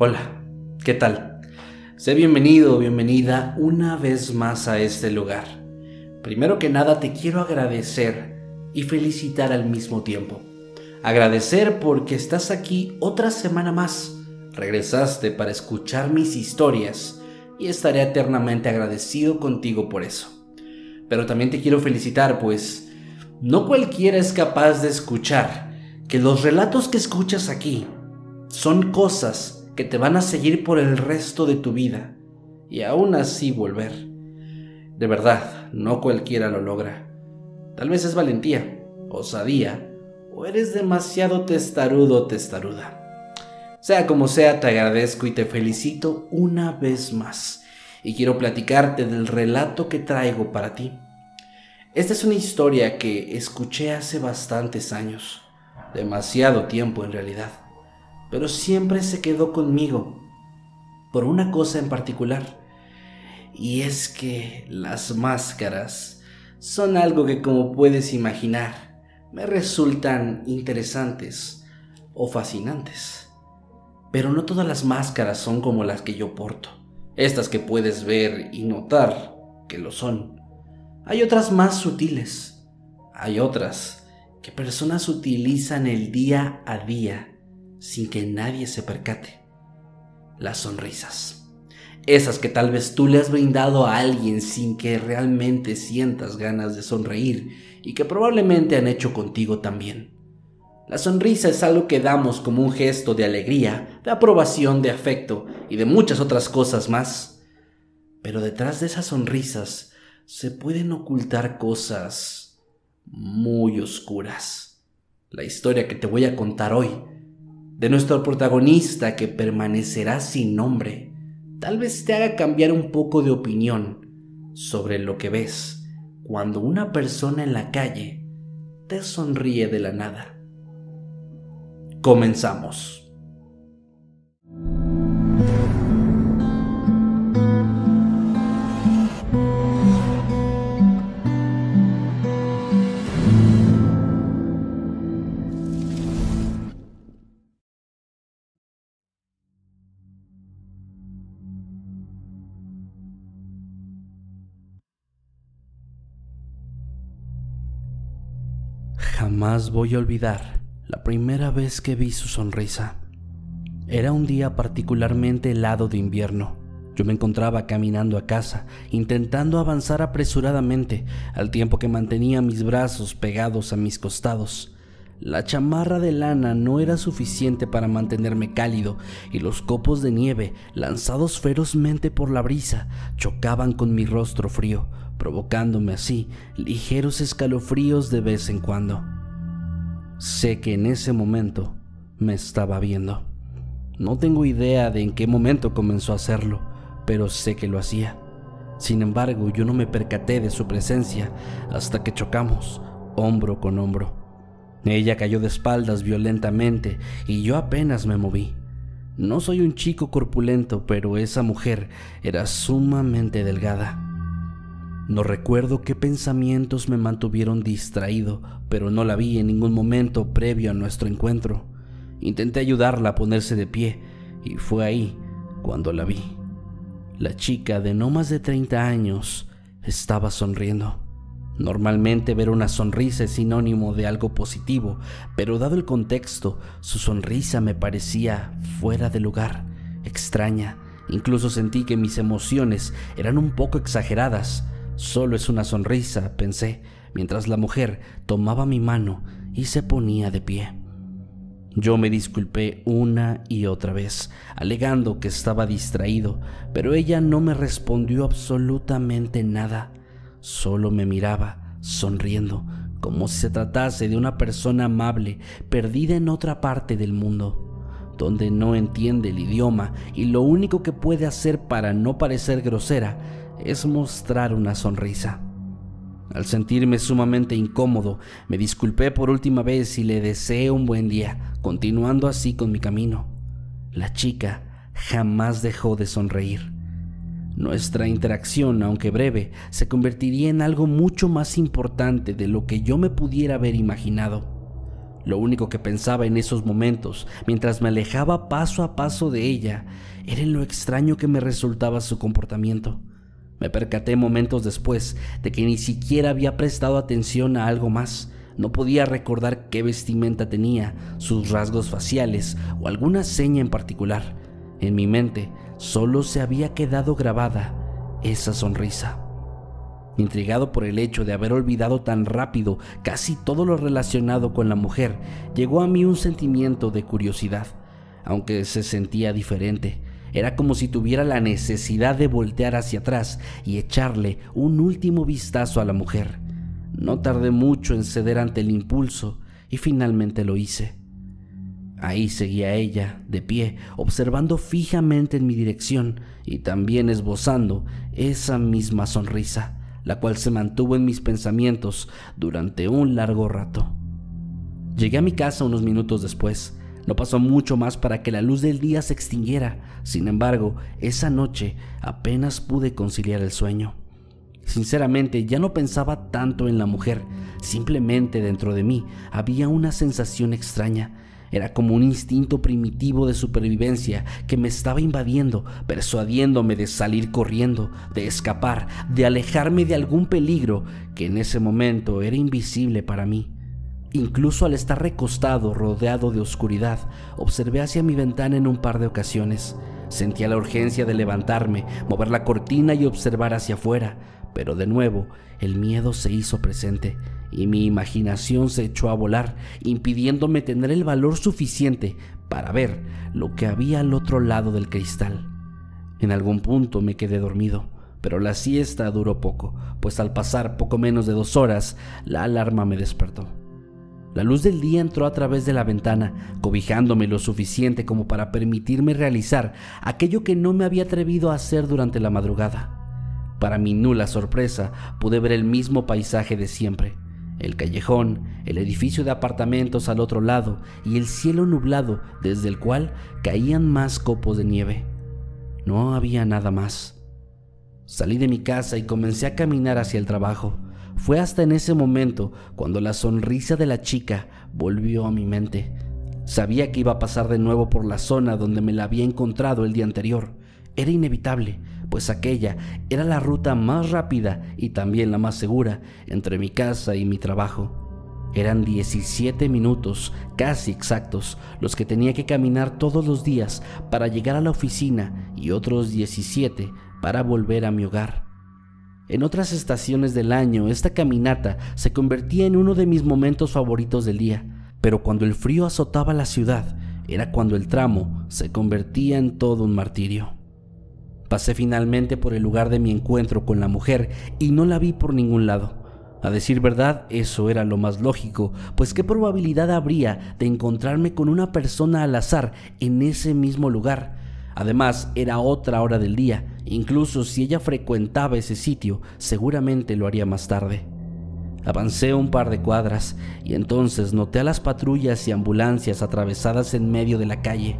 Hola, ¿qué tal? Sé bienvenido o bienvenida una vez más a este lugar. Primero que nada te quiero agradecer y felicitar al mismo tiempo. Agradecer porque estás aquí otra semana más. Regresaste para escuchar mis historias y estaré eternamente agradecido contigo por eso. Pero también te quiero felicitar, pues no cualquiera es capaz de escuchar que los relatos que escuchas aquí son cosas que te van a seguir por el resto de tu vida y aún así volver. De verdad, no cualquiera lo logra. Tal vez es valentía, osadía, o eres demasiado testarudo o testaruda. Sea como sea, te agradezco y te felicito una vez más. Y quiero platicarte del relato que traigo para ti. Esta es una historia que escuché hace bastantes años, demasiado tiempo en realidad, pero siempre se quedó conmigo por una cosa en particular, y es que las máscaras son algo que, como puedes imaginar, me resultan interesantes o fascinantes. Pero no todas las máscaras son como las que yo porto, estas que puedes ver y notar que lo son. Hay otras más sutiles, hay otras que personas utilizan el día a día sin que nadie se percate. Las sonrisas. Esas que tal vez tú le has brindado a alguien sin que realmente sientas ganas de sonreír y que probablemente han hecho contigo también. La sonrisa es algo que damos como un gesto de alegría, de aprobación, de afecto y de muchas otras cosas más. Pero detrás de esas sonrisas se pueden ocultar cosas muy oscuras. La historia que te voy a contar hoy, de nuestro protagonista que permanecerá sin nombre, tal vez te haga cambiar un poco de opinión sobre lo que ves cuando una persona en la calle te sonríe de la nada. Comenzamos. Jamás voy a olvidar la primera vez que vi su sonrisa. Era un día particularmente helado de invierno. Yo me encontraba caminando a casa, intentando avanzar apresuradamente, al tiempo que mantenía mis brazos pegados a mis costados. La chamarra de lana no era suficiente para mantenerme cálido, y los copos de nieve, lanzados ferozmente por la brisa, chocaban con mi rostro frío, provocándome así ligeros escalofríos de vez en cuando. Sé que en ese momento me estaba viendo. No tengo idea de en qué momento comenzó a hacerlo, pero sé que lo hacía. Sin embargo, yo no me percaté de su presencia hasta que chocamos, hombro con hombro. Ella cayó de espaldas violentamente y yo apenas me moví. No soy un chico corpulento, pero esa mujer era sumamente delgada. No recuerdo qué pensamientos me mantuvieron distraído, pero no la vi en ningún momento previo a nuestro encuentro. Intenté ayudarla a ponerse de pie, y fue ahí cuando la vi. La chica de no más de 30 años estaba sonriendo. Normalmente ver una sonrisa es sinónimo de algo positivo, pero dado el contexto, su sonrisa me parecía fuera de lugar, extraña. Incluso sentí que mis emociones eran un poco exageradas. Solo es una sonrisa, pensé, mientras la mujer tomaba mi mano y se ponía de pie. Yo me disculpé una y otra vez, alegando que estaba distraído, pero ella no me respondió absolutamente nada. Solo me miraba, sonriendo, como si se tratase de una persona amable, perdida en otra parte del mundo, donde no entiende el idioma y lo único que puede hacer para no parecer grosera es mostrar una sonrisa. Al sentirme sumamente incómodo, me disculpé por última vez y le deseé un buen día, continuando así con mi camino. La chica jamás dejó de sonreír. Nuestra interacción, aunque breve, se convertiría en algo mucho más importante de lo que yo me pudiera haber imaginado. Lo único que pensaba en esos momentos, mientras me alejaba paso a paso de ella, era en lo extraño que me resultaba su comportamiento. Me percaté momentos después de que ni siquiera había prestado atención a algo más. No podía recordar qué vestimenta tenía, sus rasgos faciales o alguna seña en particular. En mi mente solo se había quedado grabada esa sonrisa. Intrigado por el hecho de haber olvidado tan rápido casi todo lo relacionado con la mujer, llegó a mí un sentimiento de curiosidad, aunque se sentía diferente. Era como si tuviera la necesidad de voltear hacia atrás y echarle un último vistazo a la mujer. No tardé mucho en ceder ante el impulso y finalmente lo hice. Ahí seguía ella, de pie, observando fijamente en mi dirección y también esbozando esa misma sonrisa, la cual se mantuvo en mis pensamientos durante un largo rato. Llegué a mi casa unos minutos después. No pasó mucho más para que la luz del día se extinguiera. Sin embargo, esa noche apenas pude conciliar el sueño. Sinceramente, ya no pensaba tanto en la mujer. Simplemente dentro de mí había una sensación extraña. Era como un instinto primitivo de supervivencia que me estaba invadiendo, persuadiéndome de salir corriendo, de escapar, de alejarme de algún peligro que en ese momento era invisible para mí. Incluso al estar recostado, rodeado de oscuridad, observé hacia mi ventana en un par de ocasiones. Sentía la urgencia de levantarme, mover la cortina y observar hacia afuera, pero de nuevo el miedo se hizo presente y mi imaginación se echó a volar, impidiéndome tener el valor suficiente para ver lo que había al otro lado del cristal. En algún punto me quedé dormido, pero la siesta duró poco, pues al pasar poco menos de 2 horas, la alarma me despertó. La luz del día entró a través de la ventana, cobijándome lo suficiente como para permitirme realizar aquello que no me había atrevido a hacer durante la madrugada. Para mi nula sorpresa, pude ver el mismo paisaje de siempre: el callejón, el edificio de apartamentos al otro lado y el cielo nublado desde el cual caían más copos de nieve. No había nada más. Salí de mi casa y comencé a caminar hacia el trabajo. Fue hasta en ese momento cuando la sonrisa de la chica volvió a mi mente. Sabía que iba a pasar de nuevo por la zona donde me la había encontrado el día anterior. Era inevitable, pues aquella era la ruta más rápida y también la más segura entre mi casa y mi trabajo. Eran 17 minutos, casi exactos, los que tenía que caminar todos los días para llegar a la oficina y otros 17 para volver a mi hogar. En otras estaciones del año, esta caminata se convertía en uno de mis momentos favoritos del día, pero cuando el frío azotaba la ciudad, era cuando el tramo se convertía en todo un martirio. Pasé finalmente por el lugar de mi encuentro con la mujer y no la vi por ningún lado. A decir verdad, eso era lo más lógico, pues qué probabilidad habría de encontrarme con una persona al azar en ese mismo lugar. Además, era otra hora del día. Incluso si ella frecuentaba ese sitio, seguramente lo haría más tarde. Avancé un par de cuadras y entonces noté a las patrullas y ambulancias atravesadas en medio de la calle.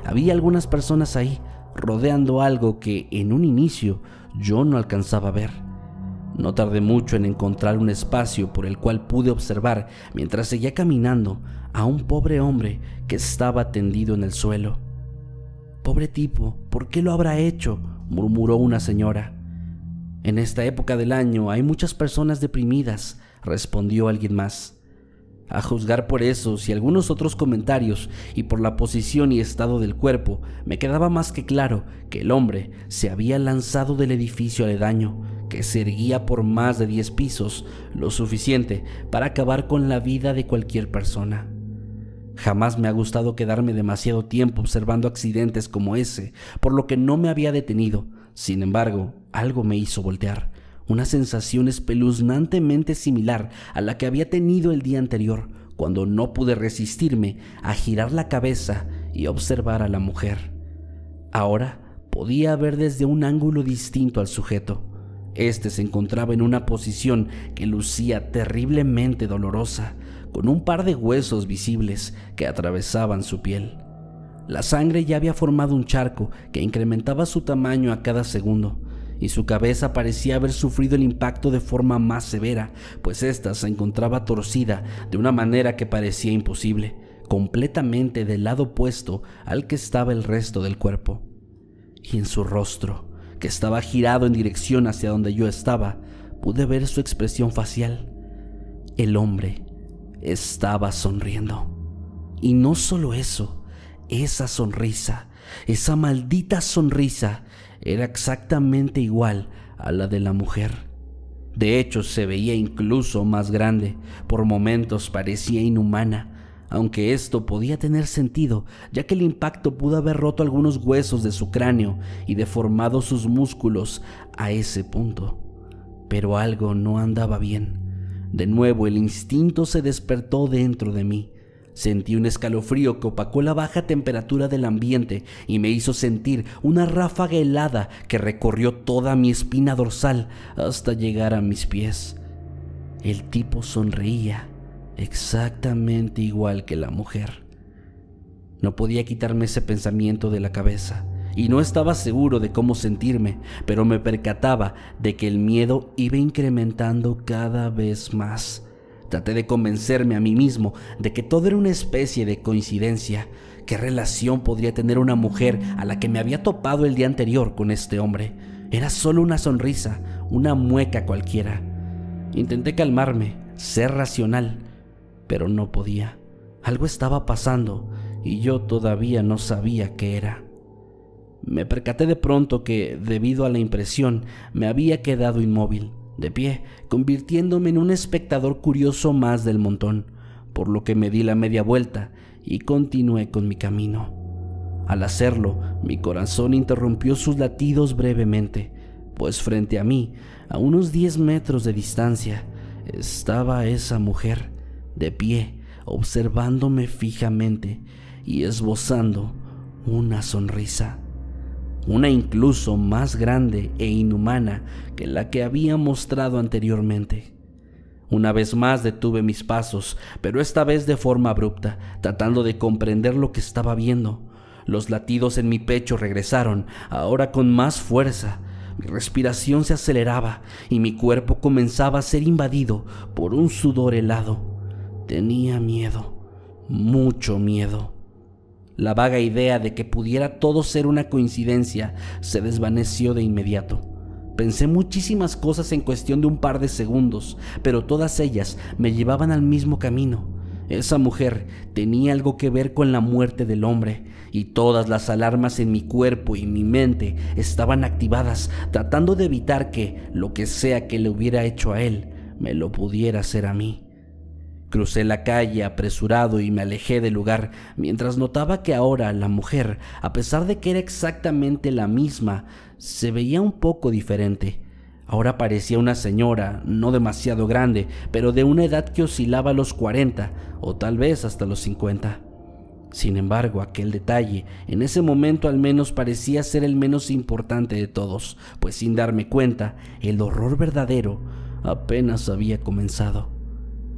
Había algunas personas ahí, rodeando algo que en un inicio yo no alcanzaba a ver. No tardé mucho en encontrar un espacio por el cual pude observar, mientras seguía caminando, a un pobre hombre que estaba tendido en el suelo. «Pobre tipo, ¿por qué lo habrá hecho?», murmuró una señora. «En esta época del año hay muchas personas deprimidas», respondió alguien más. A juzgar por esos y algunos otros comentarios y por la posición y estado del cuerpo, me quedaba más que claro que el hombre se había lanzado del edificio aledaño, que se erguía por más de 10 pisos, lo suficiente para acabar con la vida de cualquier persona. Jamás me ha gustado quedarme demasiado tiempo observando accidentes como ese, por lo que no me había detenido. Sin embargo, algo me hizo voltear, una sensación espeluznantemente similar a la que había tenido el día anterior, cuando no pude resistirme a girar la cabeza y observar a la mujer. Ahora podía ver desde un ángulo distinto al sujeto. Este se encontraba en una posición que lucía terriblemente dolorosa, con un par de huesos visibles que atravesaban su piel. La sangre ya había formado un charco que incrementaba su tamaño a cada segundo, y su cabeza parecía haber sufrido el impacto de forma más severa, pues ésta se encontraba torcida de una manera que parecía imposible, completamente del lado opuesto al que estaba el resto del cuerpo. Y en su rostro, que estaba girado en dirección hacia donde yo estaba, pude ver su expresión facial. El hombre estaba sonriendo. Y no solo eso, esa sonrisa, esa maldita sonrisa, era exactamente igual a la de la mujer. De hecho, se veía incluso más grande, por momentos parecía inhumana, aunque esto podía tener sentido, ya que el impacto pudo haber roto algunos huesos de su cráneo y deformado sus músculos a ese punto. Pero algo no andaba bien. De nuevo el instinto se despertó dentro de mí. Sentí un escalofrío que opacó la baja temperatura del ambiente y me hizo sentir una ráfaga helada que recorrió toda mi espina dorsal hasta llegar a mis pies. El tipo sonreía exactamente igual que la mujer. No podía quitarme ese pensamiento de la cabeza y no estaba seguro de cómo sentirme, pero me percataba de que el miedo iba incrementando cada vez más. Traté de convencerme a mí mismo de que todo era una especie de coincidencia. ¿Qué relación podría tener una mujer a la que me había topado el día anterior con este hombre? Era solo una sonrisa, una mueca cualquiera. Intenté calmarme, ser racional, pero no podía. Algo estaba pasando y yo todavía no sabía qué era. Me percaté de pronto que, debido a la impresión, me había quedado inmóvil, de pie, convirtiéndome en un espectador curioso más del montón, por lo que me di la media vuelta y continué con mi camino. Al hacerlo, mi corazón interrumpió sus latidos brevemente, pues frente a mí, a unos 10 metros de distancia, estaba esa mujer, de pie, observándome fijamente y esbozando una sonrisa. Una incluso más grande e inhumana que la que había mostrado anteriormente. Una vez más detuve mis pasos, pero esta vez de forma abrupta, tratando de comprender lo que estaba viendo. Los latidos en mi pecho regresaron, ahora con más fuerza. Mi respiración se aceleraba y mi cuerpo comenzaba a ser invadido por un sudor helado. Tenía miedo, mucho miedo. La vaga idea de que pudiera todo ser una coincidencia se desvaneció de inmediato. Pensé muchísimas cosas en cuestión de un par de segundos, pero todas ellas me llevaban al mismo camino. Esa mujer tenía algo que ver con la muerte del hombre, y todas las alarmas en mi cuerpo y mi mente estaban activadas, tratando de evitar que, lo que sea que le hubiera hecho a él, me lo pudiera hacer a mí. Crucé la calle apresurado y me alejé del lugar, mientras notaba que ahora la mujer, a pesar de que era exactamente la misma, se veía un poco diferente. Ahora parecía una señora, no demasiado grande, pero de una edad que oscilaba a los 40 o tal vez hasta los 50. Sin embargo, aquel detalle, en ese momento al menos, parecía ser el menos importante de todos, pues sin darme cuenta, el horror verdadero apenas había comenzado.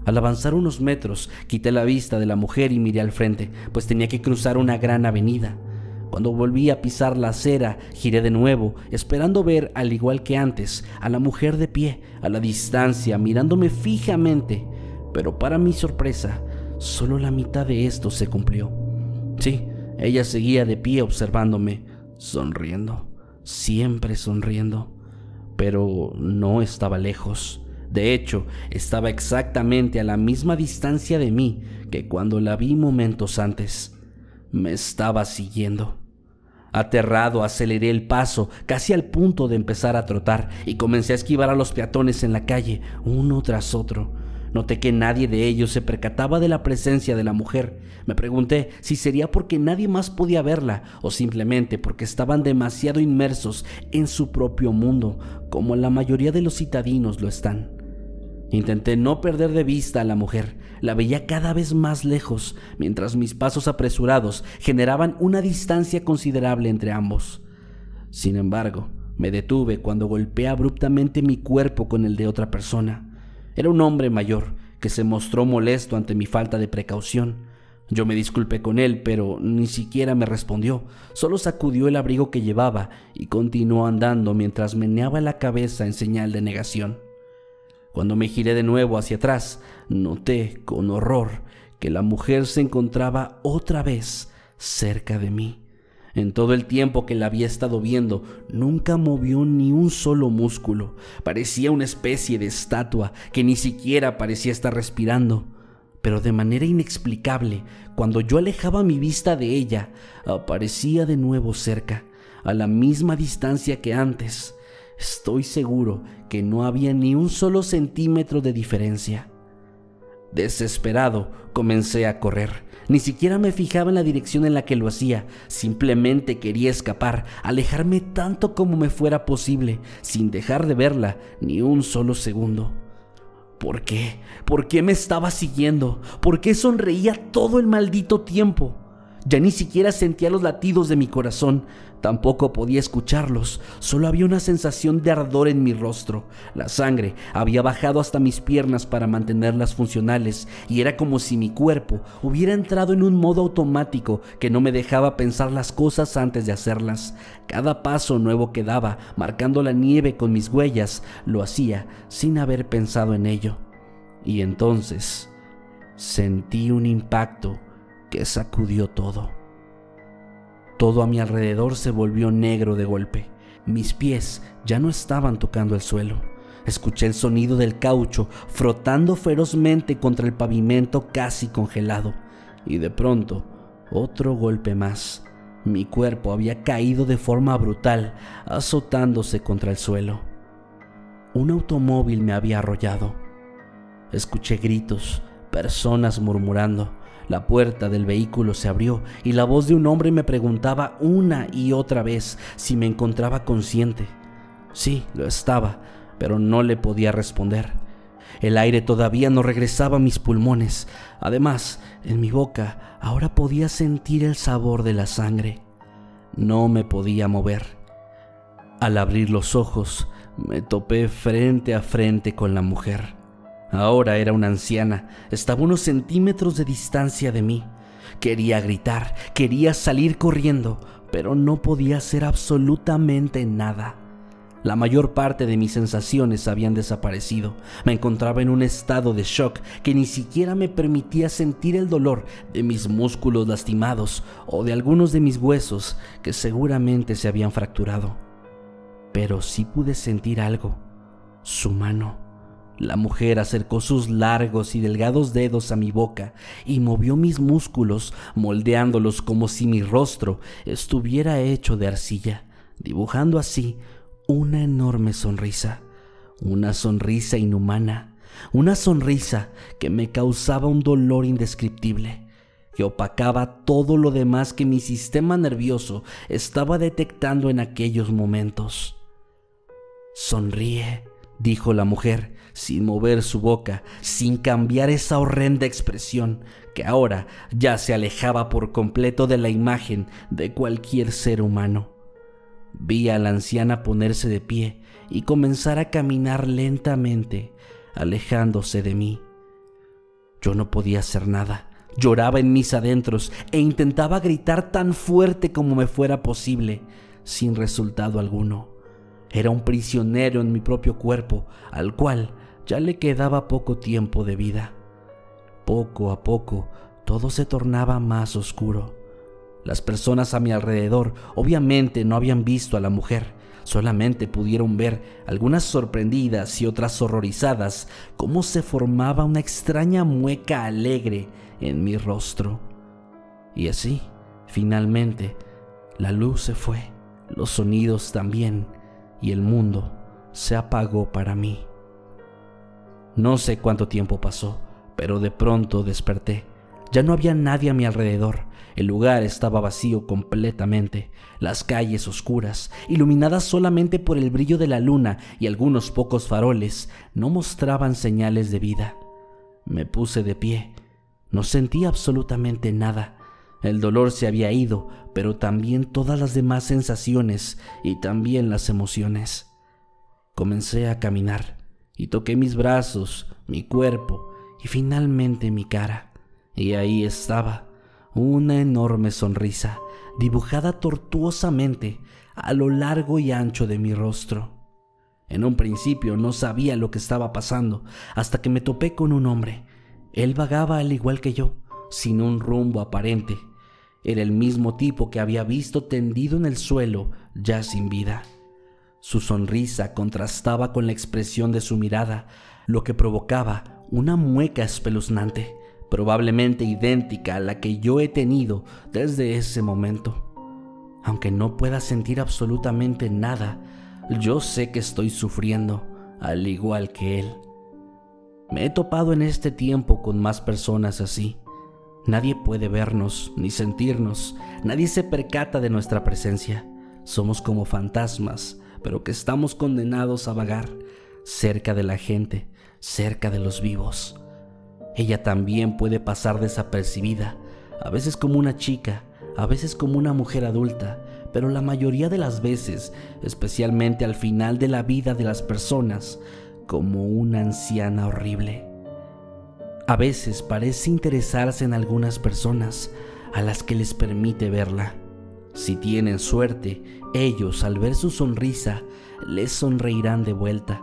Al avanzar unos metros, quité la vista de la mujer y miré al frente, pues tenía que cruzar una gran avenida. Cuando volví a pisar la acera, giré de nuevo, esperando ver, al igual que antes, a la mujer de pie, a la distancia, mirándome fijamente. Pero para mi sorpresa, solo la mitad de esto se cumplió. Sí, ella seguía de pie observándome, sonriendo, siempre sonriendo, pero no estaba lejos. De hecho, estaba exactamente a la misma distancia de mí que cuando la vi momentos antes. Me estaba siguiendo. Aterrado, aceleré el paso, casi al punto de empezar a trotar, y comencé a esquivar a los peatones en la calle, uno tras otro. Noté que nadie de ellos se percataba de la presencia de la mujer. Me pregunté si sería porque nadie más podía verla o simplemente porque estaban demasiado inmersos en su propio mundo, como la mayoría de los citadinos lo están. Intenté no perder de vista a la mujer. La veía cada vez más lejos, mientras mis pasos apresurados generaban una distancia considerable entre ambos. Sin embargo, me detuve cuando golpeé abruptamente mi cuerpo con el de otra persona. Era un hombre mayor que se mostró molesto ante mi falta de precaución. Yo me disculpé con él, pero ni siquiera me respondió. Solo sacudió el abrigo que llevaba y continuó andando mientras meneaba la cabeza en señal de negación. Cuando me giré de nuevo hacia atrás, noté con horror que la mujer se encontraba otra vez cerca de mí. En todo el tiempo que la había estado viendo, nunca movió ni un solo músculo. Parecía una especie de estatua que ni siquiera parecía estar respirando. Pero de manera inexplicable, cuando yo alejaba mi vista de ella, aparecía de nuevo cerca, a la misma distancia que antes. Estoy seguro que no había ni un solo centímetro de diferencia. Desesperado, comencé a correr. Ni siquiera me fijaba en la dirección en la que lo hacía. Simplemente quería escapar, alejarme tanto como me fuera posible, sin dejar de verla ni un solo segundo. ¿Por qué? ¿Por qué me estaba siguiendo? ¿Por qué sonreía todo el maldito tiempo? Ya ni siquiera sentía los latidos de mi corazón, tampoco podía escucharlos, solo había una sensación de ardor en mi rostro. La sangre había bajado hasta mis piernas para mantenerlas funcionales y era como si mi cuerpo hubiera entrado en un modo automático que no me dejaba pensar las cosas antes de hacerlas. Cada paso nuevo que daba, marcando la nieve con mis huellas, lo hacía sin haber pensado en ello. Y entonces sentí un impacto que sacudió todo. Todo a mi alrededor se volvió negro de golpe. Mis pies ya no estaban tocando el suelo. Escuché el sonido del caucho frotando ferozmente contra el pavimento casi congelado. Y de pronto, otro golpe más. Mi cuerpo había caído de forma brutal, azotándose contra el suelo. Un automóvil me había arrollado. Escuché gritos, personas murmurando. La puerta del vehículo se abrió y la voz de un hombre me preguntaba una y otra vez si me encontraba consciente. Sí, lo estaba, pero no le podía responder. El aire todavía no regresaba a mis pulmones. Además, en mi boca ahora podía sentir el sabor de la sangre. No me podía mover. Al abrir los ojos, me topé frente a frente con la mujer. Ahora era una anciana, estaba a unos centímetros de distancia de mí. Quería gritar, quería salir corriendo, pero no podía hacer absolutamente nada. La mayor parte de mis sensaciones habían desaparecido. Me encontraba en un estado de shock que ni siquiera me permitía sentir el dolor de mis músculos lastimados o de algunos de mis huesos que seguramente se habían fracturado. Pero sí pude sentir algo, su mano. La mujer acercó sus largos y delgados dedos a mi boca y movió mis músculos, moldeándolos como si mi rostro estuviera hecho de arcilla, dibujando así una enorme sonrisa, una sonrisa inhumana, una sonrisa que me causaba un dolor indescriptible, que opacaba todo lo demás que mi sistema nervioso estaba detectando en aquellos momentos. «Sonríe», dijo la mujer, sin mover su boca, sin cambiar esa horrenda expresión que ahora ya se alejaba por completo de la imagen de cualquier ser humano. Vi a la anciana ponerse de pie y comenzar a caminar lentamente, alejándose de mí. Yo no podía hacer nada. Lloraba en mis adentros e intentaba gritar tan fuerte como me fuera posible, sin resultado alguno. Era un prisionero en mi propio cuerpo, al cual ya le quedaba poco tiempo de vida. Poco a poco, todo se tornaba más oscuro. Las personas a mi alrededor obviamente no habían visto a la mujer, solamente pudieron ver, algunas sorprendidas y otras horrorizadas, cómo se formaba una extraña mueca alegre en mi rostro. Y así, finalmente, la luz se fue, los sonidos también, y el mundo se apagó para mí. No sé cuánto tiempo pasó, pero de pronto desperté. Ya no había nadie a mi alrededor. El lugar estaba vacío completamente. Las calles oscuras, iluminadas solamente por el brillo de la luna y algunos pocos faroles, no mostraban señales de vida. Me puse de pie. No sentí absolutamente nada. El dolor se había ido, pero también todas las demás sensaciones y también las emociones. Comencé a caminar y toqué mis brazos, mi cuerpo y finalmente mi cara. Y ahí estaba, una enorme sonrisa dibujada tortuosamente a lo largo y ancho de mi rostro. En un principio no sabía lo que estaba pasando hasta que me topé con un hombre. Él vagaba al igual que yo, sin un rumbo aparente. Era el mismo tipo que había visto tendido en el suelo, ya sin vida. Su sonrisa contrastaba con la expresión de su mirada, lo que provocaba una mueca espeluznante, probablemente idéntica a la que yo he tenido desde ese momento. Aunque no pueda sentir absolutamente nada, yo sé que estoy sufriendo, al igual que él. Me he topado en este tiempo con más personas así. Nadie puede vernos ni sentirnos, nadie se percata de nuestra presencia. Somos como fantasmas, pero que estamos condenados a vagar cerca de la gente, cerca de los vivos. Ella también puede pasar desapercibida, a veces como una chica, a veces como una mujer adulta, pero la mayoría de las veces, especialmente al final de la vida de las personas, como una anciana horrible. A veces parece interesarse en algunas personas a las que les permite verla. Si tienen suerte, ellos al ver su sonrisa les sonreirán de vuelta.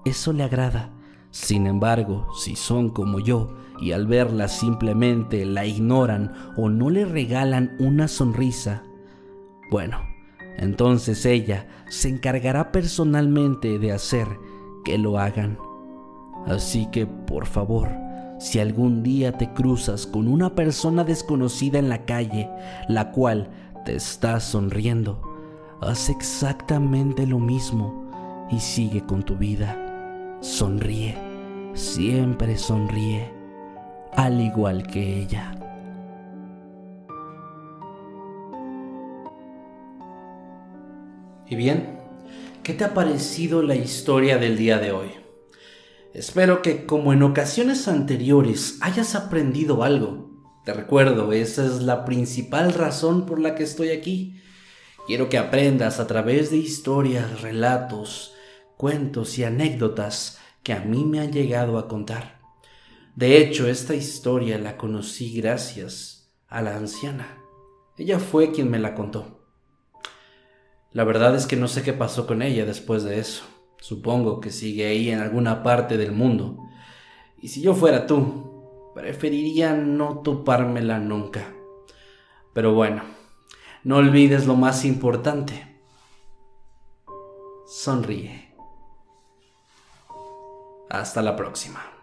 Eso le agrada. Sin embargo, si son como yo y al verla simplemente la ignoran o no le regalan una sonrisa, bueno, entonces ella se encargará personalmente de hacer que lo hagan. Así que, por favor, si algún día te cruzas con una persona desconocida en la calle, la cual te está sonriendo, haz exactamente lo mismo y sigue con tu vida. Sonríe, siempre sonríe, al igual que ella. Y bien, ¿qué te ha parecido la historia del día de hoy? Espero que, como en ocasiones anteriores, hayas aprendido algo. Te recuerdo, esa es la principal razón por la que estoy aquí. Quiero que aprendas a través de historias, relatos, cuentos y anécdotas que a mí me han llegado a contar. De hecho, esta historia la conocí gracias a la anciana. Ella fue quien me la contó. La verdad es que no sé qué pasó con ella después de eso. Supongo que sigue ahí en alguna parte del mundo. Y si yo fuera tú, preferiría no topármela nunca. Pero bueno, no olvides lo más importante. Sonríe. Hasta la próxima.